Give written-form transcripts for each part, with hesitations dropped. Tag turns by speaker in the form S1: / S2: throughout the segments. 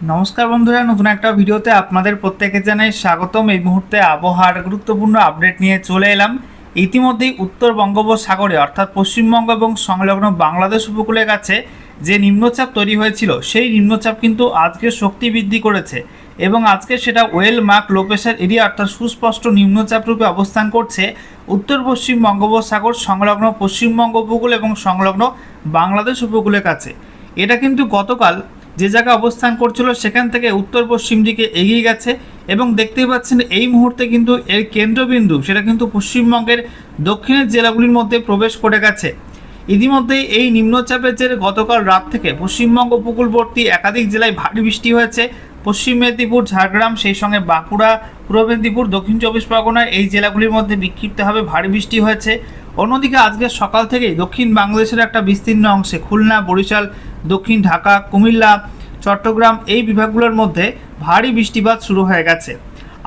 S1: নমস্কার বন্ধুরা, নতুন একটা ভিডিওতে আপনাদের প্রত্যেকে জানাই স্বাগতম। এই মুহূর্তে আবহাওয়ার গুরুত্বপূর্ণ আপডেট নিয়ে চলে এলাম। ইতিমধ্যেই উত্তর বঙ্গোপসাগরে অর্থাৎ পশ্চিমবঙ্গ এবং সংলগ্ন বাংলাদেশ উপকূলের কাছে যে নিম্নচাপ তৈরি হয়েছিল সেই নিম্নচাপ কিন্তু আজকে শক্তি বৃদ্ধি করেছে এবং আজকে সেটা well mark low pressure area অর্থাৎ সুস্পষ্ট নিম্নচাপ রূপে অবস্থান করছে উত্তর পশ্চিম বঙ্গোপসাগর সংলগ্ন পশ্চিমবঙ্গ উপকূল এবং সংলগ্ন বাংলাদেশ উপকূলের কাছে। এটা কিন্তু গতকাল যে জায়গায় অবস্থান করছিল সেখান থেকে উত্তর পশ্চিম দিকে এগিয়ে গেছে এবং দেখতেই পাচ্ছেন এই মুহূর্তে কিন্তু এর কেন্দ্রবিন্দু সেটা কিন্তু পশ্চিমবঙ্গের দক্ষিণের জেলাগুলির মধ্যে প্রবেশ করে গেছে। ইতিমধ্যেই এই নিম্নচাপের জেরে গতকাল রাত থেকে পশ্চিমবঙ্গ উপকূলবর্তী একাধিক জেলায় ভারী বৃষ্টি হয়েছে। পশ্চিম মেদিনীপুর, ঝাড়গ্রাম, সেই সঙ্গে বাঁকুড়া, পূর্ব মেদিনীপুর, দক্ষিণ চব্বিশ পরগনা এই জেলাগুলির মধ্যে বিক্ষিপ্তভাবে ভারী বৃষ্টি হয়েছে। অন্যদিকে আজকে সকাল থেকেই দক্ষিণ বাংলাদেশের একটা বিস্তীর্ণ অংশে খুলনা, বরিশাল, দক্ষিণ ঢাকা, কুমিল্লা, চট্টগ্রাম এই বিভাগগুলোর মধ্যে ভারী বৃষ্টিপাত শুরু হয়ে গেছে।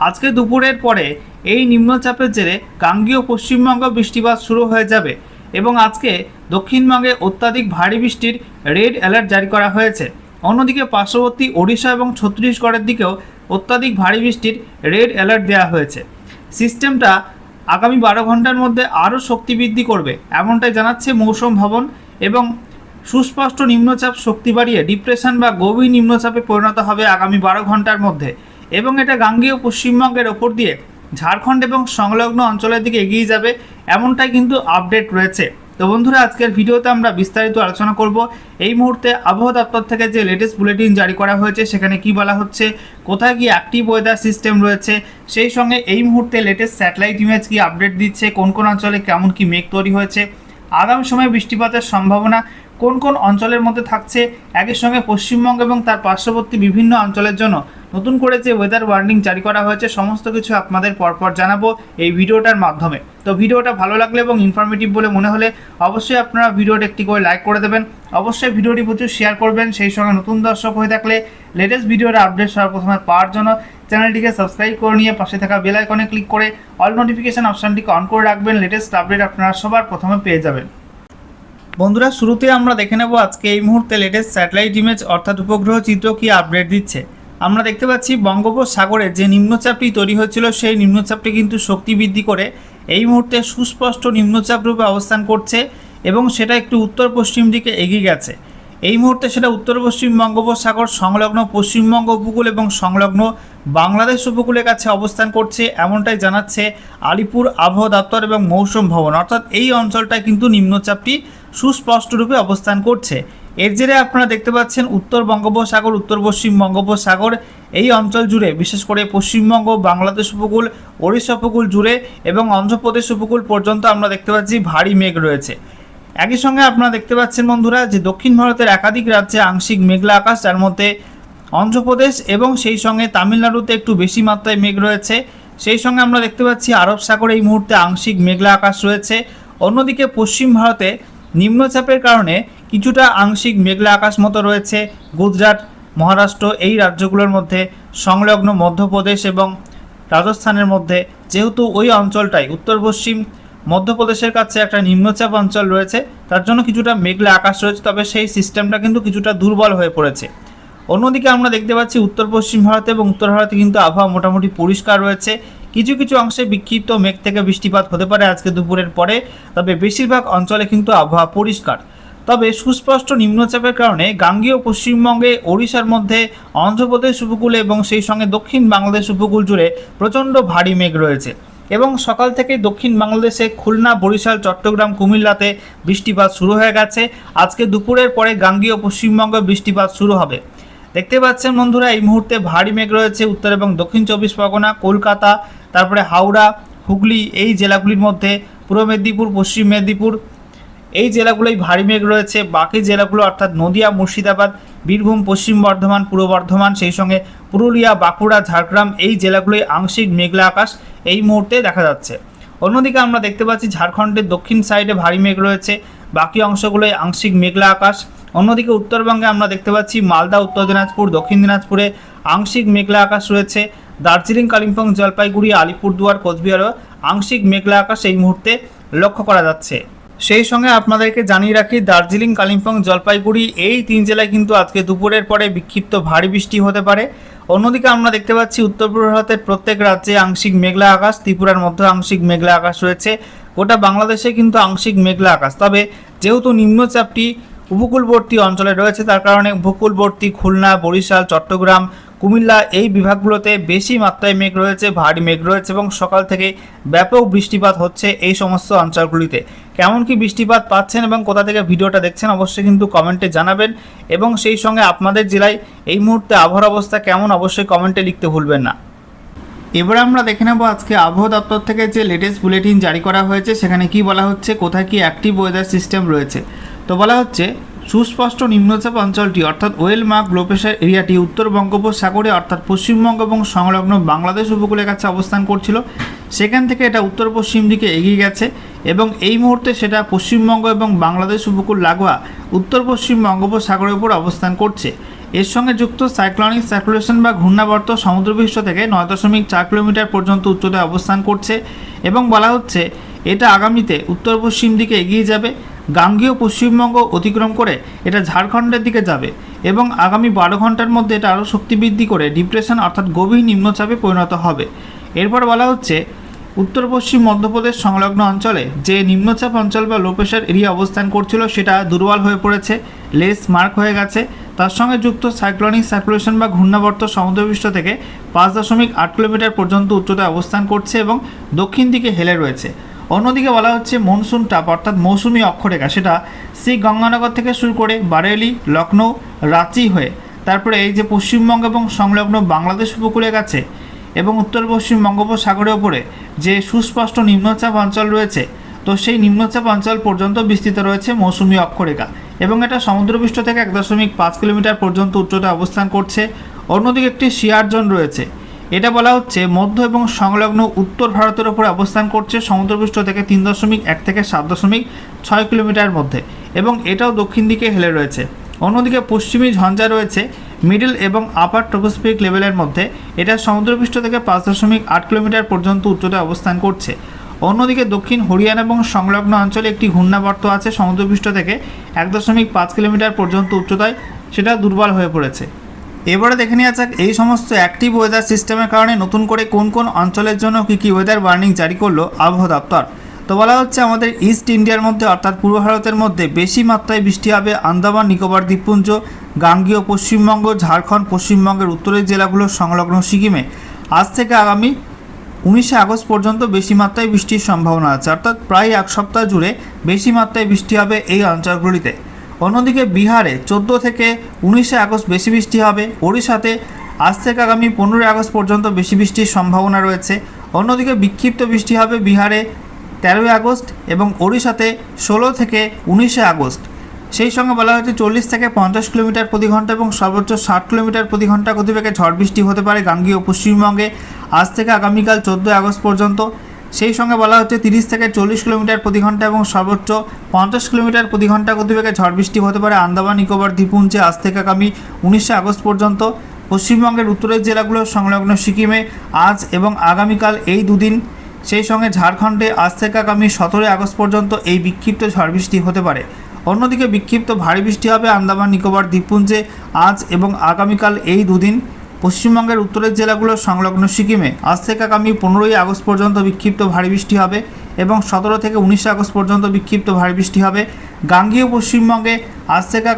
S1: আজকে দুপুরের পরে এই নিম্নচাপের জেরে গাঙ্গেয় পশ্চিমবঙ্গ বৃষ্টিপাত শুরু হয়ে যাবে এবং আজকে দক্ষিণবঙ্গে অত্যাধিক ভারী বৃষ্টির রেড অ্যালার্ট জারি করা হয়েছে। অন্যদিকে পার্শ্ববর্তী ওড়িশা এবং ছত্তিশগড়ের দিকেও অত্যাধিক ভারী বৃষ্টির রেড অ্যালার্ট দেওয়া হয়েছে। সিস্টেমটা আগামী 12 ঘন্টার মধ্যে আরও শক্তি বৃদ্ধি করবে এমনটাই জানাচ্ছে মৌসুম ভবন এবং সুস্পষ্ট নিম্নচাপ শক্তি বাড়িয়ে ডিপ্রেশন বা গভীর নিম্নচাপে পরিণত হবে আগামী 12 ঘন্টার মধ্যে এবং এটা গাঙ্গেয় পশ্চিমবঙ্গের ওপর দিয়ে ঝাড়খণ্ড এবং সংলগ্ন অঞ্চলের দিকে এগিয়ে যাবে এমনটাই কিন্তু আপডেট রয়েছে। তো বন্ধুরা, আজকের ভিডিওতে আমরা বিস্তারিত আলোচনা করব এই মুহূর্তে আবহাওয়া দপ্তর থেকে যে লেটেস্ট বুলেটিন জারি করা হয়েছে সেখানে কি বলা হচ্ছে, কোথায় কি অ্যাক্টিভ ওয়েদার সিস্টেম রয়েছে, সেই সঙ্গে এই মুহূর্তে লেটেস্ট স্যাটেলাইট ইমেজ কি আপডেট দিচ্ছে, কোন কোন অঞ্চলে কেমন কি মেঘ তৈরি হয়েছে, আগামী সময়ে বৃষ্টিপাতের সম্ভাবনা কোন কোন অঞ্চলের মধ্যে থাকছে, একই সঙ্গে পশ্চিমবঙ্গ এবং তার পার্শ্ববর্তী বিভিন্ন অঞ্চলের জন্য নতুন করে যে ওয়েদার ওয়ার্নিং জারি করা হয়েছে সমস্ত কিছু আপনাদের পরপর জানাবো এই ভিডিওটার মাধ্যমে। তো ভিডিওটা ভালো লাগলে এবং ইনফরমেটিভ বলে মনে হলে অবশ্যই আপনারা ভিডিওটা একটি করে লাইক করে দেবেন, অবশ্যই ভিডিওটি প্রচুর শেয়ার করবেন। সেই সঙ্গে নতুন দর্শক হয়ে থাকলে লেটেস্ট ভিডিওর আপডেট সর্বপ্রথমে পাওয়ার জন্য চ্যানেলটিকে সাবস্ক্রাইব করে নিয়ে পাশে থাকা বেল আইকনে ক্লিক করে অল নোটিফিকেশন অপশানটিকে অন করে রাখবেন। লেটেস্ট আপডেট আপনারা সবার প্রথমে পেয়ে যাবেন। বন্ধুরা, শুরুতে আমরা দেখে নেব আজকে এই মুহূর্তে লেটেস্ট স্যাটেলাইট ইমেজ অর্থাৎ উপগ্রহ চিত্র কি আপডেট দিচ্ছে। আমরা দেখতে পাচ্ছি বঙ্গোপসাগরে যে নিম্নচাপটি তৈরি হয়েছিল সেই নিম্নচাপটি কিন্তু শক্তি বৃদ্ধি করে এই মুহূর্তে সুস্পষ্ট নিম্নচাপ রূপে অবস্থান করছে এবং সেটা একটু উত্তর পশ্চিম দিকে এগিয়ে গেছে। এই মুহূর্তে সেটা উত্তর পশ্চিম বঙ্গোপসাগর সংলগ্ন পশ্চিমবঙ্গ উপকূল এবং সংলগ্ন বাংলাদেশ উপকূলের কাছে অবস্থান করছে এমনটাই জানাচ্ছে আলিপুর আবহাওয়া দপ্তর এবং মৌসুম ভবন। অর্থাৎ এই অঞ্চলটায় কিন্তু নিম্নচাপটি সুস্পষ্ট রূপে অবস্থান করছে। এর জেরে আপনারা দেখতে পাচ্ছেন উত্তর বঙ্গোপসাগর, উত্তর পশ্চিম বঙ্গোপসাগর এই অঞ্চল জুড়ে বিশেষ করে পশ্চিমবঙ্গ, বাংলাদেশ উপকূল, ওড়িশা উপকূল জুড়ে এবং অন্ধ্রপ্রদেশ উপকূল পর্যন্ত আমরা দেখতে পাচ্ছি ভারী মেঘ রয়েছে। একই সঙ্গে আপনারা দেখতে পাচ্ছেন বন্ধুরা যে দক্ষিণ ভারতের একাধিক রাজ্যে আংশিক মেঘলা আকাশ, যার মধ্যে অন্ধ্রপ্রদেশ এবং সেই সঙ্গে তামিলনাড়ুতে একটু বেশি মাত্রায় মেঘ রয়েছে। সেই সঙ্গে আমরা দেখতে পাচ্ছি আরব সাগরে এই মুহূর্তে আংশিক মেঘলা আকাশ রয়েছে। অন্যদিকে পশ্চিম ভারতে নিম্নচাপের কারণে কিছুটা আংশিক মেঘলা আকাশ মতো রয়েছে গুজরাট, মহারাষ্ট্র এই রাজ্যগুলোর মধ্যে, সংলগ্ন মধ্যপ্রদেশ এবং রাজস্থানের মধ্যে। যেহেতু ওই অঞ্চলটাই উত্তর পশ্চিম মধ্যপ্রদেশের কাছে একটা নিম্নচাপ অঞ্চল রয়েছে, তার জন্য কিছুটা মেঘলা আকাশ রয়েছে, তবে সেই সিস্টেমটা কিন্তু কিছুটা দুর্বল হয়ে পড়েছে। অন্যদিকে আমরা দেখতে পাচ্ছি উত্তর পশ্চিম ভারতে এবং উত্তর ভারতে কিন্তু আবহাওয়া মোটামুটি পরিষ্কার রয়েছে। কিছু কিছু অংশে বিক্ষিপ্ত মেঘ থেকে বৃষ্টিপাত হতে পারে আজকে দুপুরের পরে, তবে বেশিরভাগ অঞ্চলে কিন্তু আবহাওয়া পরিষ্কার। তবে সুস্পষ্ট নিম্নচাপের কারণে গাঙ্গেয় পশ্চিমবঙ্গে, ওড়িশার মধ্যে, অন্ধ্রপ্রদেশ উপকূলে এবং সেই সঙ্গে দক্ষিণ বাংলাদেশ উপকূল জুড়ে প্রচণ্ড ভারী মেঘ রয়েছে এবং সকাল থেকে দক্ষিণ বাংলাদেশে খুলনা, বরিশাল, চট্টগ্রাম, কুমিল্লাতে বৃষ্টিপাত শুরু হয়ে গেছে। আজকে দুপুরের পরে গাঙ্গেয় পশ্চিমবঙ্গে বৃষ্টিপাত শুরু হবে। দেখতে পাচ্ছেন বন্ধুরা এই মুহূর্তে ভারী মেঘ রয়েছে উত্তর এবং দক্ষিণ চব্বিশ পরগনা, কলকাতা, তারপরে হাওড়া, হুগলি এই জেলাগুলির মধ্যে, পূর্ব মেদিনীপুর, পশ্চিম মেদিনীপুর এই জেলাগুলোই ভারী মেঘ রয়েছে। বাকি জেলাগুলো অর্থাৎ নদিয়া, মুর্শিদাবাদ, বীরভূম, পশ্চিম বর্ধমান, পূর্ব বর্ধমান, সেই সঙ্গে পুরুলিয়া, বাঁকুড়া, ঝাড়গ্রাম এই জেলাগুলোই আংশিক মেঘলা আকাশ এই মুহূর্তে দেখা যাচ্ছে। অন্যদিকে আমরা দেখতে পাচ্ছি ঝাড়খণ্ডের দক্ষিণ সাইডে ভারী মেঘ রয়েছে, বাকি অংশগুলোই আংশিক মেঘলা আকাশ। অন্যদিকে উত্তরবঙ্গে আমরা দেখতে পাচ্ছি মালদা, উত্তর দিনাজপুর, দক্ষিণ দিনাজপুরে আংশিক মেঘলা আকাশ রয়েছে। দার্জিলিং, কালিম্পং, জলপাইগুড়ি, আলিপুরদুয়ার, কোচবিহারও আংশিক মেঘলা আকাশ এই মুহূর্তে লক্ষ্য করা যাচ্ছে। সেই সঙ্গে আপনাদেরকে জানিয়ে রাখি, দার্জিলিং, কালিম্পং, জলপাইগুড়ি এই 3 জেলায় কিন্তু আজকে দুপুরের পরে বিক্ষিপ্ত ভারী বৃষ্টি হতে পারে। অন্যদিকে আমরা দেখতে পাচ্ছি উত্তর পূর্ব ভারতের প্রত্যেক রাজ্যে আংশিক মেঘলা আকাশ, ত্রিপুরার মধ্যে আংশিক মেঘলা আকাশ রয়েছে, গোটা বাংলাদেশে কিন্তু আংশিক মেঘলা আকাশ। তবে যেহেতু নিম্নচাপটি উপকূলবর্তী অঞ্চলে রয়েছে, তার কারণে উপকূলবর্তী খুলনা, বরিশাল, চট্টগ্রাম, কুমিল্লা এই বিভাগগুলোতে বেশি মাত্রায় মেঘ রয়েছে, ভারী মেঘ রয়েছে এবং সকাল থেকে ব্যাপক বৃষ্টিপাত হচ্ছে এই সমস্ত অঞ্চলগুলিতে। কেমন কি বৃষ্টিপাত পাচ্ছেন এবং কোথা থেকে ভিডিওটা দেখছেন অবশ্যই কিন্তু কমেন্টে জানাবেন, এবং সেই সঙ্গে আপনাদের জেলায় এই মুহূর্তে আবহাওয়ার অবস্থা কেমন অবশ্যই কমেন্টে লিখতে ভুলবেন না। এবার আমরা দেখে নেব আজকে আবহাওয়া দপ্তর থেকে যে লেটেস্ট বুলেটিন জারি করা হয়েছে, সেখানে কি বলা হচ্ছে, কোথায় কি অ্যাক্টিভ ওয়েদার সিস্টেম রয়েছে। তো বলা হচ্ছে সুস্পষ্ট নিম্নচাপ অঞ্চলটি অর্থাৎ ওয়েল মার্ক লো প্রেশার এরিয়াটি উত্তর বঙ্গোপসাগরে অর্থাৎ পশ্চিমবঙ্গ এবং সংলগ্ন বাংলাদেশ উপকূলের কাছে অবস্থান করছিল। সেখান থেকে এটা উত্তর পশ্চিম দিকে এগিয়ে গেছে এবং এই মুহূর্তে সেটা পশ্চিমবঙ্গ এবং বাংলাদেশ উপকূল লাগোয়া উত্তর পশ্চিম বঙ্গোপসাগরের উপর অবস্থান করছে। এর সঙ্গে যুক্ত সাইক্লনিক সার্কুলেশন বা ঘূর্ণাবর্ত সমুদ্রপৃষ্ঠ থেকে 9.4 কিলোমিটার পর্যন্ত উচ্চতায় অবস্থান করছে এবং বলা হচ্ছে এটা আগামীতে উত্তর পশ্চিম দিকে এগিয়ে যাবে, গাঙ্গেয় পশ্চিমবঙ্গ অতিক্রম করে এটা ঝাড়খণ্ডের দিকে যাবে এবং আগামী 12 ঘন্টার মধ্যে এটা আরও শক্তি বৃদ্ধি করে ডিপ্রেশন অর্থাৎ গভীর নিম্নচাপে পরিণত হবে। এরপর বলা হচ্ছে উত্তর পশ্চিম মধ্যপ্রদেশ সংলগ্ন অঞ্চলে যে নিম্নচাপ অঞ্চল বা লো প্রেশার এরিয়া অবস্থান করছিল সেটা দুর্বল হয়ে পড়েছে, লেস মার্ক হয়ে গেছে। তার সঙ্গে যুক্ত সাইক্লনিক সার্কুলেশন বা ঘূর্ণাবর্ত সমুদ্রপৃষ্ঠ থেকে 5.8 কিলোমিটার পর্যন্ত উচ্চতায় অবস্থান করছে এবং দক্ষিণ দিকে হেলে রয়েছে। অন্যদিকে বলা হচ্ছে মনসুন টাপ অর্থাৎ মৌসুমি অক্ষরেখা সেটা শ্রী গঙ্গানগর থেকে শুরু করে বারেলি, লখনৌ, রাঁচি হয়ে তারপরে এই যে পশ্চিমবঙ্গ এবং সংলগ্ন বাংলাদেশ উপকূলের কাছে এবং উত্তর পশ্চিম বঙ্গোপসাগরের ওপরে যে সুস্পষ্ট নিম্নচাপ অঞ্চল রয়েছে, তো সেই নিম্নচাপ অঞ্চল পর্যন্ত বিস্তৃত রয়েছে মৌসুমি অক্ষরেখা এবং এটা সমুদ্রপৃষ্ঠ থেকে 1.5 কিলোমিটার পর্যন্ত উচ্চতায় অবস্থান করছে। অন্যদিকে একটি শিয়ার জোন রয়েছে, এটা বলা হচ্ছে মধ্য এবং সংলগ্ন উত্তর ভারতের ওপরে অবস্থান করছে সমুদ্রপৃষ্ঠ থেকে 3.1 থেকে 7.6 কিলোমিটার মধ্যে এবং এটাও দক্ষিণ দিকে হেলে রয়েছে। অন্যদিকে পশ্চিমী ঝঞ্ঝা রয়েছে মিডল এবং আপার ট্রপোস্ফিরিক লেভেলের মধ্যে, এটা সমুদ্রপৃষ্ঠ থেকে 5.8 কিলোমিটার পর্যন্ত উচ্চতায় অবস্থান করছে। অন্যদিকে দক্ষিণ হরিয়ানা এবং সংলগ্ন অঞ্চলে একটি ঘূর্ণাবর্ত আছে সমুদ্রপৃষ্ঠ থেকে 1.5 কিলোমিটার পর্যন্ত উচ্চতায়, সেটা দুর্বল হয়ে পড়েছে। এবারে দেখে নেওয়া যাক এই সমস্ত অ্যাক্টিভ ওয়েদার সিস্টেমের কারণে নতুন করে কোন কোন অঞ্চলের জন্য কী ওয়েদার ওয়ার্নিং জারি করলো আবহাওয়া দপ্তর। তো বলা হচ্ছে আমাদের ইস্ট ইন্ডিয়ার মধ্যে অর্থাৎ পূর্ব ভারতের মধ্যে বেশি মাত্রায় বৃষ্টি হবে আন্দামান নিকোবর দ্বীপপুঞ্জ, গাঙ্গেয় পশ্চিমবঙ্গ, ঝাড়খণ্ড, পশ্চিমবঙ্গের উত্তরের জেলাগুলোর সংলগ্ন সিকিমে আজ থেকে আগামী 19 আগস্ট পর্যন্ত বেশি মাত্রায় বৃষ্টির সম্ভাবনা আছে, অর্থাৎ প্রায় এক সপ্তাহ জুড়ে বেশি মাত্রায় বৃষ্টি হবে এই অঞ্চলগুলিতে। অন্যদিকে বিহারে 14 থেকে 19 আগস্ট বেশি বৃষ্টি হবে, ওড়িশাতে আজ থেকে আগামী 15 আগস্ট পর্যন্ত বেশি বৃষ্টির সম্ভাবনা রয়েছে। অন্যদিকে বিক্ষিপ্ত বৃষ্টি হবে বিহারে 13 আগস্ট এবং ওড়িশাতে 16 থেকে 19 আগস্ট। সেই সঙ্গে বলা হয়েছে 40 থেকে 50 কিলোমিটার প্রতি ঘন্টা এবং সর্বোচ্চ 60 কিলোমিটার প্রতি ঘন্টা গতিবেগে ঝড় বৃষ্টি হতে পারে গাঙ্গেয় পশ্চিমবঙ্গে আজ থেকে আগামীকাল 14 আগস্ট পর্যন্ত। সেই সঙ্গে বলা হচ্ছে 30 থেকে 40 কিলোমিটার প্রতি ঘন্টা এবং সর্বোচ্চ 50 কিলোমিটার প্রতি ঘন্টা গতিবেগে ঝড় বৃষ্টি হতে পারে আন্দামান নিকোবর দ্বীপপুঞ্জে আজ থেকে আগামী 19 আগস্ট পর্যন্ত। পশ্চিমবঙ্গের উত্তরের জেলাগুলোর সংলগ্ন সিকিমে আজ এবং আগামীকাল এই দুদিন। সেই সঙ্গে ঝাড়খণ্ডে আজ থেকে আগামী 17 আগস্ট পর্যন্ত এই বিক্ষিপ্ত ঝড় বৃষ্টি হতে পারে। অন্যদিকে বিক্ষিপ্ত ভারী বৃষ্টি হবে আন্দামান নিকোবর দ্বীপপুঞ্জে আজ এবং আগামীকাল এই দুদিন। পশ্চিমবঙ্গের উত্তরের জেলাগুলোর সংলগ্ন সিকিমে আজ থেকে আগামী 15 আগস্ট পর্যন্ত বিক্ষিপ্ত ভারী বৃষ্টি হবে এবং 17 থেকে 19 আগস্ট পর্যন্ত বিক্ষিপ্ত ভারী বৃষ্টি হবে। গাঙ্গেয় পশ্চিমবঙ্গে আজ থেকে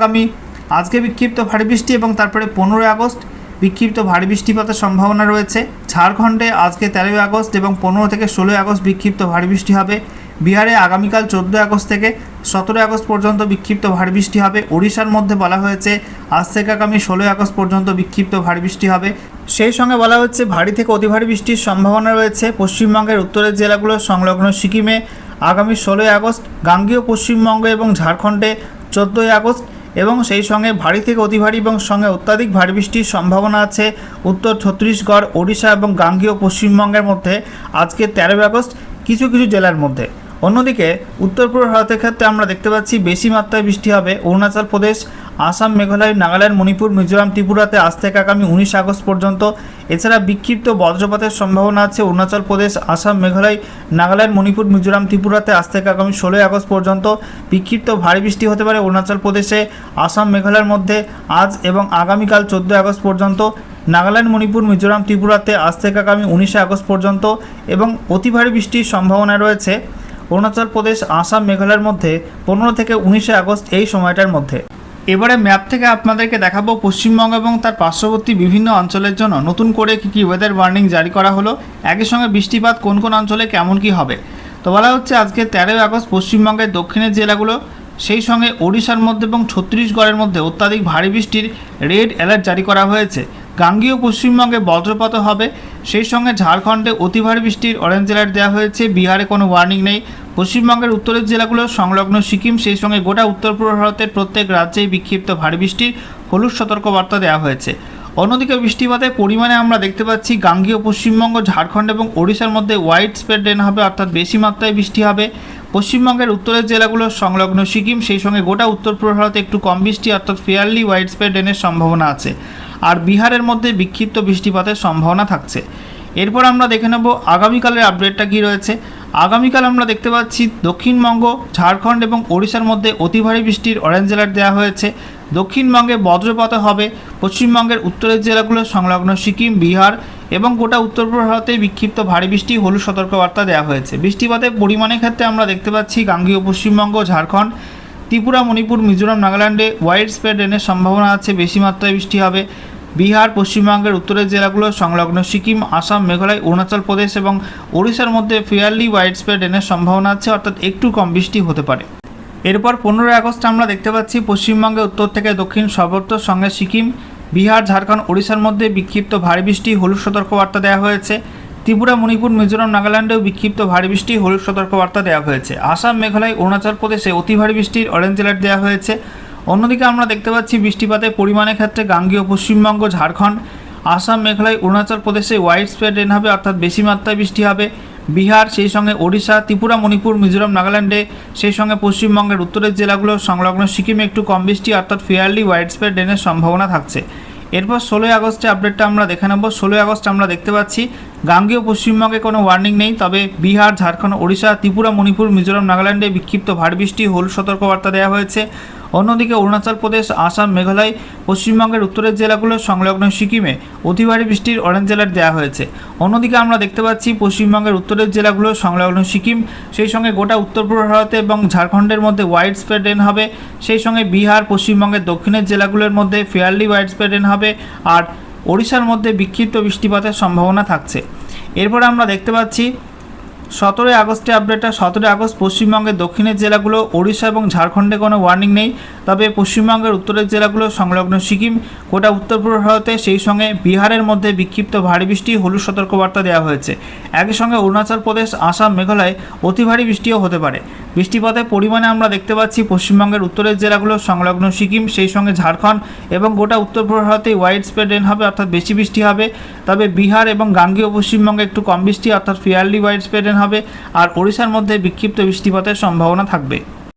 S1: আজকে বিক্ষিপ্ত ভারী বৃষ্টি এবং তারপরে 15 আগস্ট বিক্ষিপ্ত ভারী বৃষ্টিপাতের সম্ভাবনা রয়েছে। ঝাড়খণ্ডে আজকে 13 আগস্ট এবং 15 থেকে 16 আগস্ট বিক্ষিপ্ত ভারী বৃষ্টি হবে। বিহারে আগামীকাল 14 আগস্ট থেকে 17 আগস্ট পর্যন্ত বিক্ষিপ্ত ভারী বৃষ্টি হবে। ওড়িশার মধ্যে বলা হয়েছে আজ থেকে আগামী 16 আগস্ট পর্যন্ত বিক্ষিপ্ত ভারী বৃষ্টি হবে। সেই সঙ্গে বলা হচ্ছে ভারী থেকে অতি ভারী বৃষ্টির সম্ভাবনা রয়েছে পশ্চিমবঙ্গের উত্তরের জেলাগুলোর সংলগ্ন সিকিমে আগামী 16 আগস্ট, গাঙ্গেয় পশ্চিমবঙ্গ এবং ঝাড়খণ্ডে 14 আগস্ট এবং সেই সঙ্গে ভারী থেকে অতি ভারী এবং সঙ্গে অত্যাধিক ভারী বৃষ্টির সম্ভাবনা আছে উত্তর ছত্তিশগড়, ওড়িশা এবং গাঙ্গেয় পশ্চিমবঙ্গের মধ্যে আজকে 13 আগস্ট কিছু কিছু জেলার মধ্যে। অন্যদিকে উত্তর পূর্ব ভারতের ক্ষেত্রে আমরা দেখতে পাচ্ছি বেশি মাত্রায় বৃষ্টি হবে অরুণাচল প্রদেশ আসাম, মেঘালয়, নাগাল্যান্ড, মণিপুর, মিজোরাম, ত্রিপুরাতে আজ থেকে আগামী 19 আগস্ট পর্যন্ত। এছাড়া বিক্ষিপ্ত বজ্রপাতের সম্ভাবনা আছে অরুণাচল প্রদেশ, আসাম, মেঘালয়, নাগাল্যান্ড, মণিপুর, মিজোরাম, ত্রিপুরাতে আজ থেকে আগামী 16 আগস্ট পর্যন্ত। বিক্ষিপ্ত ভারী বৃষ্টি হতে পারে অরুণাচল প্রদেশে, আসাম, মেঘালয়ের মধ্যে আজ এবং আগামীকাল 14 আগস্ট পর্যন্ত। নাগাল্যান্ড, মণিপুর, মিজোরাম, ত্রিপুরাতে আজ থেকে আগামী 19 আগস্ট পর্যন্ত এবং অতি ভারী বৃষ্টির সম্ভাবনা রয়েছে অরুণাচল প্রদেশ, আসাম, মেঘালয়ের মধ্যে 15 থেকে 19 আগস্ট এই সময়টার মধ্যে। এবারে ম্যাপ থেকে আপনাদেরকে দেখাবো পশ্চিমবঙ্গ এবং তার পার্শ্ববর্তী বিভিন্ন অঞ্চলের জন্য নতুন করে কী কী ওয়েদার ওয়ার্নিং জারি করা হলো, একই সঙ্গে বৃষ্টিপাত কোন কোন অঞ্চলে কেমন কী হবে। তো বলা হচ্ছে আজকে 13 আগস্ট পশ্চিমবঙ্গের দক্ষিণের জেলাগুলো, সেই সঙ্গে ওড়িশার মধ্যে এবং ছত্তিশগড়ের মধ্যে অত্যাধিক ভারী বৃষ্টির রেড অ্যালার্ট জারি করা হয়েছে। গাঙ্গেয় পশ্চিমবঙ্গে বজ্রপাত হবে, সেই সঙ্গে ঝাড়খণ্ডে অতি ভারী বৃষ্টির অরেঞ্জ অ্যালার্ট দেওয়া হয়েছে। বিহারে কোনো ওয়ার্নিং নেই। পশ্চিমবঙ্গের উত্তরের জেলাগুলো সংলগ্ন সিকিম, সেই সঙ্গে গোটা উত্তর পূর্ব ভারতের প্রত্যেক রাজ্যেই বিক্ষিপ্ত ভারী বৃষ্টির হলুদ সতর্কবার্তা দেওয়া হয়েছে। অন্যদিকে বৃষ্টিপাতের পরিমাণে আমরা দেখতে পাচ্ছি গাঙ্গেয় পশ্চিমবঙ্গ, ঝাড়খণ্ড এবং ওড়িশার মধ্যে ওয়াইড স্প্রেড রেন হবে, অর্থাৎ বেশি মাত্রায় বৃষ্টি হবে। পশ্চিমবঙ্গের উত্তরের জেলাগুলো সংলগ্ন সিকিম, সেই সঙ্গে গোটা উত্তর পূর্ব ভারতে একটু কম বৃষ্টি অর্থাৎ ফেয়ারলি ওয়াইড স্প্রেড রেনের সম্ভাবনা আছে। আর বিহারের মধ্যে বিক্ষিপ্ত বৃষ্টিপাতের সম্ভাবনা থাকছে। এরপর আমরা দেখে নেব আগামীকালের আপডেটটা কী রয়েছে। আগামীকাল আমরা দেখতে পাচ্ছি দক্ষিণবঙ্গ, ঝাড়খণ্ড এবং ওড়িশার মধ্যে অতি ভারী বৃষ্টির অরেঞ্জ অ্যালার্ট দেওয়া হয়েছে। দক্ষিণবঙ্গে বজ্রপাত হবে। পশ্চিমবঙ্গের উত্তরের জেলাগুলো সংলগ্ন সিকিম, বিহার এবং গোটা উত্তর পূর্ব ভারতে বিক্ষিপ্ত ভারী বৃষ্টি হলুদ সতর্কবার্তা দেওয়া হয়েছে। বৃষ্টিপাতের পরিমাণের ক্ষেত্রে আমরা দেখতে পাচ্ছি গাঙ্গেয় পশ্চিমবঙ্গ, ঝাড়খণ্ড, ত্রিপুরা, মণিপুর, মিজোরাম, নাগাল্যান্ডে ওয়াইড স্প্রেড রেনের সম্ভাবনা আছে, বেশি মাত্রায় বৃষ্টি হবে। বিহার, পশ্চিমবঙ্গের উত্তরের জেলাগুলো সংলগ্ন সিকিম, আসাম, মেঘালয়, অরুণাচল প্রদেশ এবং ওড়িশার মধ্যে ফেয়ারলি ওয়াইড স্প্রেড রেনের সম্ভাবনা আছে, অর্থাৎ একটু কম বৃষ্টি হতে পারে। এরপর 15 আগস্ট আমরা দেখতে পাচ্ছি পশ্চিমবঙ্গে উত্তর থেকে দক্ষিণ সর্বত্র সঙ্গে সিকিম, বিহার, ঝাড়খণ্ড, ওড়িশার মধ্যে বিক্ষিপ্ত ভারী বৃষ্টি হলুদ সতর্কবার্তা দেওয়া হয়েছে। ত্রিপুরা, মণিপুর, মিজোরাম, নাগাল্যান্ডেও বিক্ষিপ্ত ভারী বৃষ্টি হলুদ সতর্কবার্তা দেওয়া হয়েছে। আসাম, মেঘালয়, অরুণাচল প্রদেশে অতি ভারী বৃষ্টির অরেঞ্জ অ্যালার্ট দেওয়া হয়েছে। অন্যদিকে আমরা দেখতে পাচ্ছি বৃষ্টিপাতের পরিমাণের ক্ষেত্রে গাঙ্গেয় পশ্চিমবঙ্গ, ঝাড়খণ্ড, আসাম, মেঘালয়, অরুণাচল প্রদেশে ওয়াইড স্প্রেড রেন হবে, অর্থাৎ বেশি মাত্রায় বৃষ্টি হবে। বিহার, সেই সঙ্গে ওড়িশা, ত্রিপুরা, মণিপুর, মিজোরাম, নাগাল্যান্ডে, সেই সঙ্গে পশ্চিমবঙ্গের উত্তরের জেলাগুলো সংলগ্ন সিকিমে একটু কম বৃষ্টি অর্থাৎ ফেয়ারলি ওয়াইড স্প্রেড রেনের সম্ভাবনা থাকছে। এরপর 16 আগস্টে আপডেটটা আমরা দেখে নেব। 16 আগস্ট আমরা দেখতে পাচ্ছি গাঙ্গেয় পশ্চিমবঙ্গে কোনো ওয়ার্নিং নেই, তবে বিহার, ঝাড়খণ্ড, ওড়িশা, ত্রিপুরা, মণিপুর, মিজোরাম, নাগাল্যান্ডে বিক্ষিপ্ত ভারী বৃষ্টি হলুদ সতর্কবার্তা দেওয়া হয়েছে। অন্যদিকে অরুণাচল প্রদেশ, আসাম, মেঘালয়, পশ্চিমবঙ্গের উত্তরের জেলাগুলো সংলগ্ন সিকিমে অতি ভারী বৃষ্টির অরেঞ্জ অ্যালার্ট দেওয়া হয়েছে। অন্যদিকে আমরা দেখতে পাচ্ছি পশ্চিমবঙ্গের উত্তরের জেলাগুলো সংলগ্ন সিকিম, সেই সঙ্গে গোটা উত্তর পূর্ব ভারতে এবং ঝাড়খণ্ডের মধ্যে ওয়াইড স্প্রেড রেন হবে। সেই সঙ্গে বিহার, পশ্চিমবঙ্গের দক্ষিণের জেলাগুলোর মধ্যে ফেয়ারলি ওয়াইড স্প্রেড রেন হবে। আর ওড়িশার মধ্যে বিক্ষিপ্ত বৃষ্টিপাতের সম্ভাবনা থাকছে। এরপরে আমরা দেখতে পাচ্ছি 17 আগস্টে আপডেটটা। 17 আগস্ট পশ্চিমবঙ্গের দক্ষিণের জেলাগুলো, ওড়িশা এবং ঝাড়খণ্ডে কোনো ওয়ার্নিং নেই, তবে পশ্চিমবঙ্গের উত্তরের জেলাগুলো সংলগ্ন সিকিম, গোটা উত্তর পূর্ব ভারতে, সেই সঙ্গে বিহারের মধ্যে বিক্ষিপ্ত ভারী বৃষ্টি হলুদ সতর্কবার্তা দেওয়া হয়েছে। একই সঙ্গে অরুণাচল প্রদেশ, আসাম, মেঘালয় অতি ভারী বৃষ্টিও হতে পারে। বৃষ্টিপাতের পরিমাণে আমরা দেখতে পাচ্ছি পশ্চিমবঙ্গের উত্তরের জেলাগুলো সংলগ্ন সিকিম, সেই সঙ্গে ঝাড়খণ্ড এবং গোটা উত্তর পূর্ব ভারতে ওয়াইড স্প্রেড রেন হবে, অর্থাৎ বেশি বৃষ্টি হবে। তবে বিহার এবং গাঙ্গেয় পশ্চিমবঙ্গে একটু কম বৃষ্টি অর্থাৎ ফেয়ারলি ওয়াইড স্প্রেড রেন হবে। আর ওড়িশার মধ্যে বিক্ষিপ্ত বৃষ্টিপাতের সম্ভাবনা থাকবে।